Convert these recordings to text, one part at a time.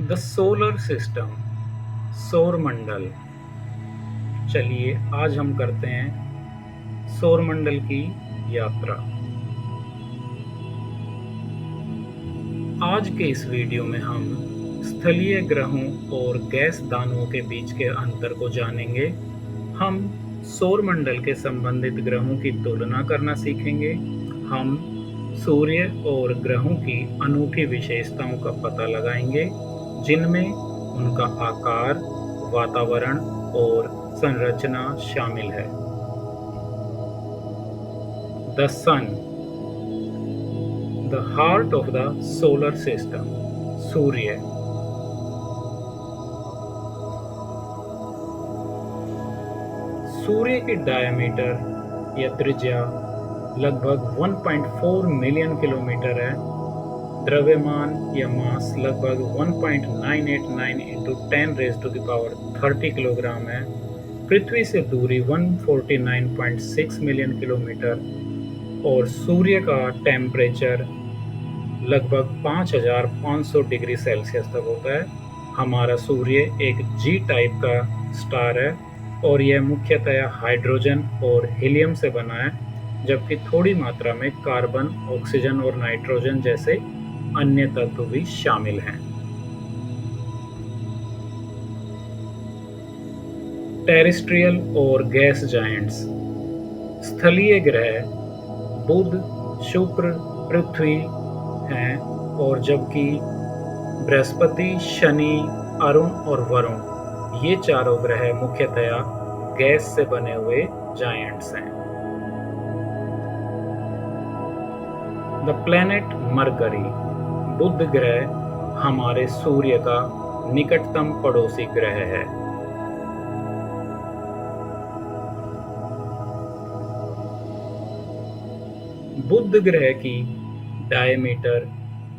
The solar system, सौर मंडल। चलिए आज हम करते हैं सौर मंडल की यात्रा। आज के इस वीडियो में हम स्थलीय ग्रहों और गैस दानवों के बीच के अंतर को जानेंगे। हम सौर मंडल के संबंधित ग्रहों की तुलना करना सीखेंगे। हम सूर्य और ग्रहों की अनूठी विशेषताओं का पता लगाएंगे, जिनमें उनका आकार, वातावरण और संरचना शामिल है। The sun, the heart of the solar system, सूर्य। सूर्य की डायमीटर या त्रिज्या लगभग 1.4 मिलियन किलोमीटर है। द्रव्यमान या मास लगभग 1.989 इंटू 10⁻30 किलोग्राम है। पृथ्वी से दूरी 149.6 मिलियन किलोमीटर और सूर्य का टेम्परेचर लगभग 5500 डिग्री सेल्सियस तक होता है। हमारा सूर्य एक जी टाइप का स्टार है और यह मुख्यतया हाइड्रोजन और हीलियम से बना है, जबकि थोड़ी मात्रा में कार्बन, ऑक्सीजन और नाइट्रोजन जैसे अन्य तत्व भी शामिल हैं। टेरेस्ट्रियल और गैस जायंट्स। स्थलीय ग्रह बुध, शुक्र, पृथ्वी हैं, और जबकि बृहस्पति, शनि, अरुण और वरुण ये चारों ग्रह मुख्यतया गैस से बने हुए जायंट्स हैं। द प्लैनेट मरकरी, बुध ग्रह हमारे सूर्य का निकटतम पड़ोसी ग्रह है। बुध ग्रह की डायमीटर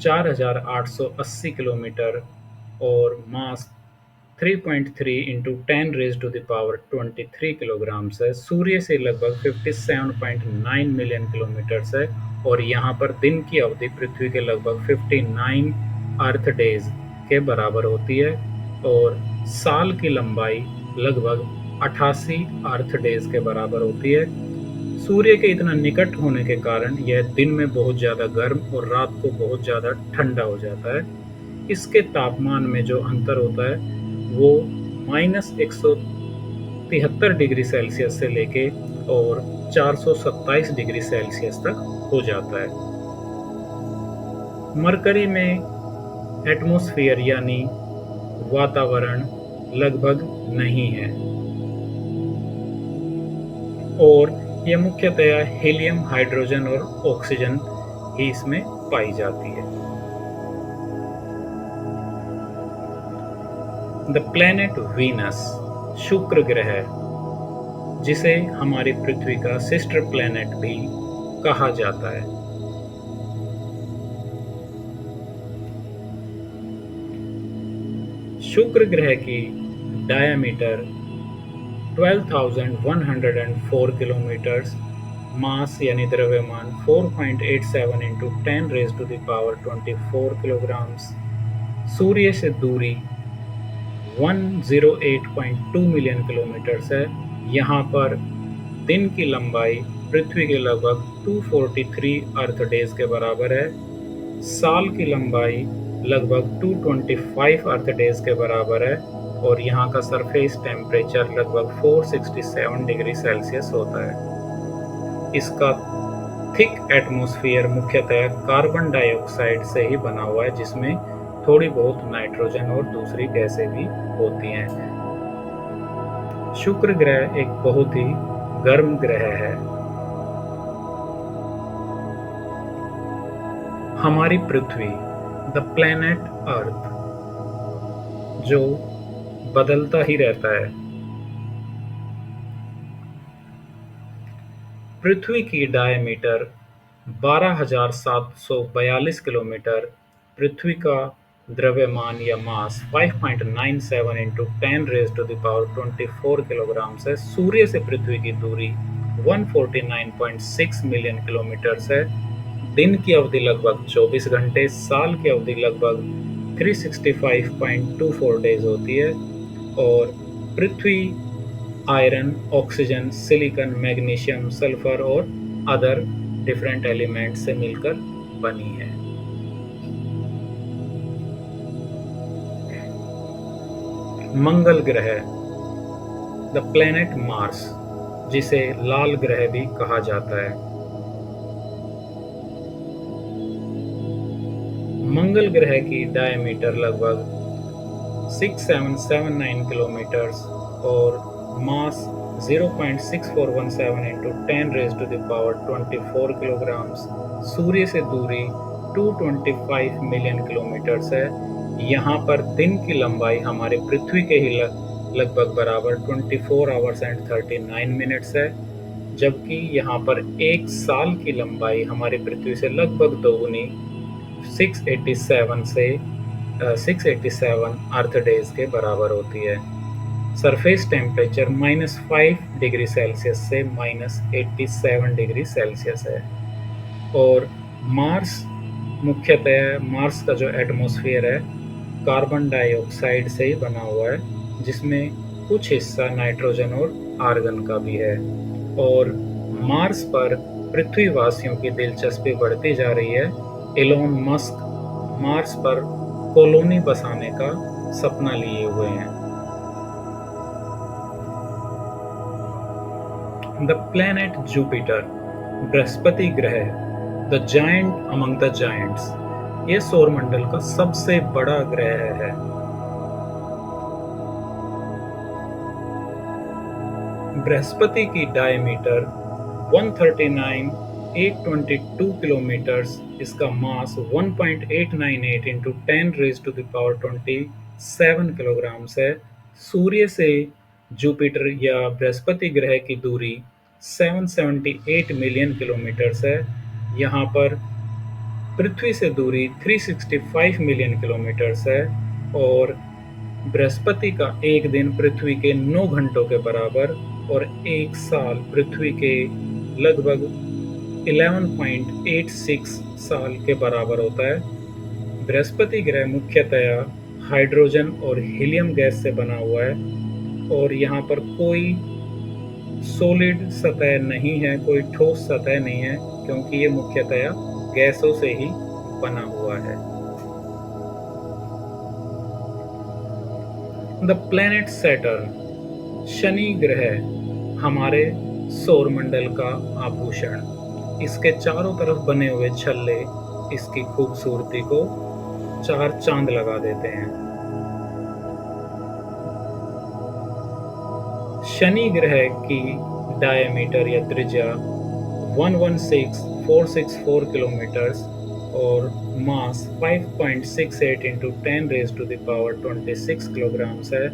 4880 किलोमीटर और मास 3.3 इंटू 10⁻23 किलोग्राम है। सूर्य से लगभग 57.9 मिलियन किलोमीटर है और यहाँ पर दिन की अवधि पृथ्वी के लगभग 59 अर्थ डेज के बराबर होती है और साल की लंबाई लगभग 88 अर्थ डेज के बराबर होती है। सूर्य के इतना निकट होने के कारण यह दिन में बहुत ज़्यादा गर्म और रात को बहुत ज़्यादा ठंडा हो जाता है। इसके तापमान में जो अंतर होता है वो -173 डिग्री सेल्सियस से लेके और 427 डिग्री सेल्सियस तक हो जाता है। मरकरी में एटमॉस्फेयर यानी वातावरण लगभग नहीं है और यह मुख्यतया हीलियम, हाइड्रोजन और ऑक्सीजन ही इसमें पाई जाती है। द प्लैनेट वीनस, शुक्र ग्रह, जिसे हमारी पृथ्वी का सिस्टर प्लैनेट भी कहा जाता है। शुक्र ग्रह की डायमीटर 12,104 किलोमीटर, मास यानी द्रव्यमान 4.87 इंटू 10⁻24 किलोग्राम, सूर्य से दूरी 108.2 मिलियन किलोमीटर है। यहाँ पर दिन की लंबाई पृथ्वी के लगभग 243 अर्थ डेज के बराबर है। साल की लंबाई लगभग 225 अर्थ डेज के बराबर है और यहाँ का सरफेस टेम्परेचर लगभग 467 डिग्री सेल्सियस होता है। इसका थिक एटमॉस्फेयर मुख्यतः कार्बन डाइऑक्साइड से ही बना हुआ है, जिसमें थोड़ी बहुत नाइट्रोजन और दूसरी गैसें भी होती हैं। शुक्र ग्रह एक बहुत ही गर्म ग्रह है। हमारी पृथ्वी, द प्लैनेट अर्थ, जो बदलता ही रहता है। पृथ्वी की डायमीटर 12,742 किलोमीटर, पृथ्वी का द्रव्यमान या मास 5.97 इंटू 10⁻24 किलोग्राम है। सूर्य से पृथ्वी की दूरी 149.6 मिलियन किलोमीटर है। दिन की अवधि लगभग 24 घंटे, साल की अवधि लगभग 365.24 डेज होती है। और पृथ्वी iron, oxygen, silicon, magnesium, sulphur और अदर डिफरेंट एलिमेंट से मिलकर बनी है। मंगल ग्रह, द प्लेनेट मार्स, जिसे लाल ग्रह भी कहा जाता है। मंगल ग्रह की डायमीटर लगभग 6779 किलोमीटर्स और mass 0.6417 into 10 raise to the power 24 kilograms. सूर्य से दूरी 225 मिलियन किलोमीटर्स है। यहाँ पर दिन की लंबाई हमारे पृथ्वी के ही लगभग बराबर 24 आवर्स एंड 39 मिनट्स है, जबकि यहाँ पर एक साल की लंबाई हमारी पृथ्वी से लगभग दोगुनी 687 अर्थ डेज के बराबर होती है। सरफेस टेम्परेचर -5 डिग्री सेल्सियस से -87 डिग्री सेल्सियस है। और मार्स, मुख्यतः मार्स का जो एटमॉस्फेयर है कार्बन डाइऑक्साइड से ही बना हुआ है, जिसमें कुछ हिस्सा नाइट्रोजन और आर्गन का भी है। और मार्स पर पृथ्वीवासियों की दिलचस्पी बढ़ती जा रही है। एलोन मस्क मार्स पर कॉलोनी बसाने का सपना लिए हुए हैं। द प्लैनेट जुपिटर, बृहस्पति ग्रह, the giant among the giants, यह सौरमंडल का सबसे बड़ा ग्रह है। बृहस्पति की डायमीटर 139,822 किलोमीटर्स, इसका mass 1.898 into 10 raise to the power 27 kilograms है। सूर्य से जुपिटर या बृहस्पति ग्रह की दूरी 778 मिलियन किलोमीटर्स है। यहाँ पर पृथ्वी से दूरी 365 मिलियन किलोमीटर्स है। और बृहस्पति का एक दिन पृथ्वी के 9 घंटों के बराबर और एक साल पृथ्वी के लगभग 11.86 साल के बराबर होता है। बृहस्पति ग्रह मुख्यतः हाइड्रोजन और हीलियम गैस से बना हुआ है और यहाँ पर कोई सॉलिड सतह नहीं है, कोई ठोस सतह नहीं है, क्योंकि ये मुख्यतः गैसों से ही बना हुआ है। द प्लैनेट सैटर्न, शनि ग्रह, हमारे सौरमंडल का आभूषण। इसके चारों तरफ बने हुए छल्ले इसकी खूबसूरती को 4 चांद लगा देते हैं। शनि ग्रह की डायमीटर या त्रिज्या 116,464 किलोमीटर्स और mass 5.68 into 10 raise to the power 26 kilograms है।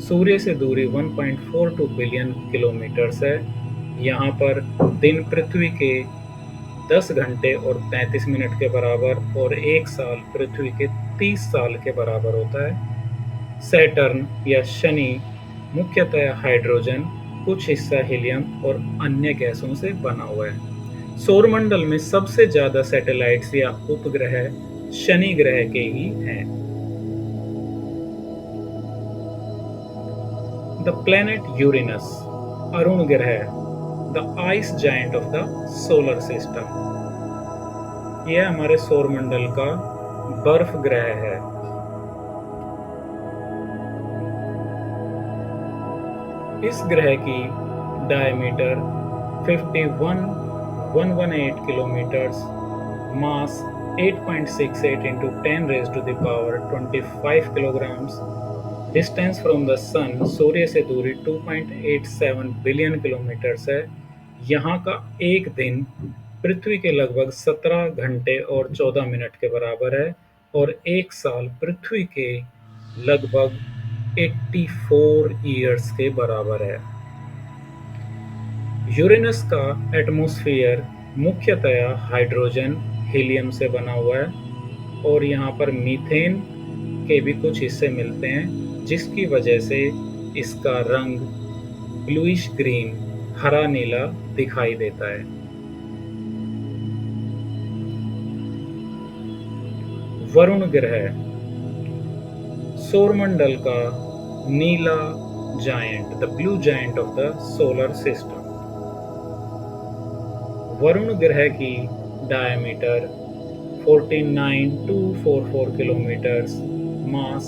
सूर्य से दूरी 1.42 बिलियन किलोमीटर्स है। यहाँ पर दिन पृथ्वी के 10 घंटे और 35 मिनट के बराबर और एक साल पृथ्वी के 30 साल के बराबर होता है। सैटर्न या शनि मुख्यतः हाइड्रोजन, कुछ हिस्सा हीलियम और अन्य गैसों से बना हुआ है। सौरमंडल में सबसे ज्यादा सैटेलाइट्स या उपग्रह शनि ग्रह के ही हैं। द प्लैनेट यूरेनस, अरुण ग्रह, the ice giant of the solar system, यह हमारे सौरमंडल का बर्फ ग्रह है। इस ग्रह की diameter 51,118 kilometres, mass 8.68 into 10 raise to the power 25 kilograms, distance from the sun, सूर्य से दूरी 2.87 बिलियन किलोमीटर्स है। यहाँ का एक दिन पृथ्वी के लगभग 17 घंटे और 14 मिनट के बराबर है और एक साल पृथ्वी के लगभग 84 ईयर्स के बराबर है। यूरेनस का एटमॉस्फेयर मुख्यतः हाइड्रोजन, हीलियम से बना हुआ है और यहाँ पर मीथेन के भी कुछ हिस्से मिलते हैं, जिसकी वजह से इसका रंग ब्लूइश ग्रीन, हरा नीला दिखाई देता है। वरुण ग्रह, सौरमंडल का नीला giant, the blue giant of the solar system. वरुण ग्रह की diameter 14244 kilometres, mass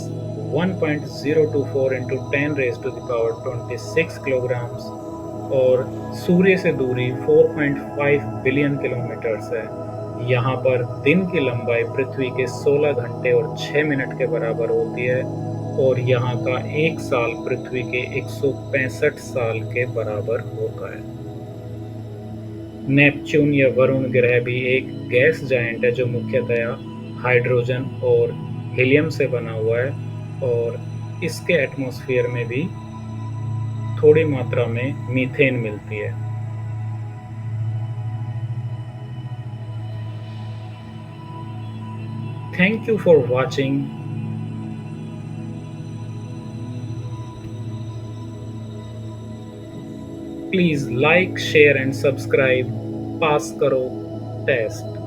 1.024 into 10 raised to the power 26 kilograms और सूर्य से दूरी 4.5 बिलियन किलोमीटर्स है। यहाँ पर दिन की लंबाई पृथ्वी के 16 घंटे और 6 मिनट के बराबर होती है और यहाँ का एक साल पृथ्वी के 165 साल के बराबर होता है। नेपच्यून या वरुण ग्रह भी एक गैस जायंट है जो मुख्यतया हाइड्रोजन और हीलियम से बना हुआ है और इसके एटमॉस्फेयर में भी थोड़ी मात्रा में मीथेन मिलती है। Thank you for watching. Please like, share and subscribe. Pass karo test.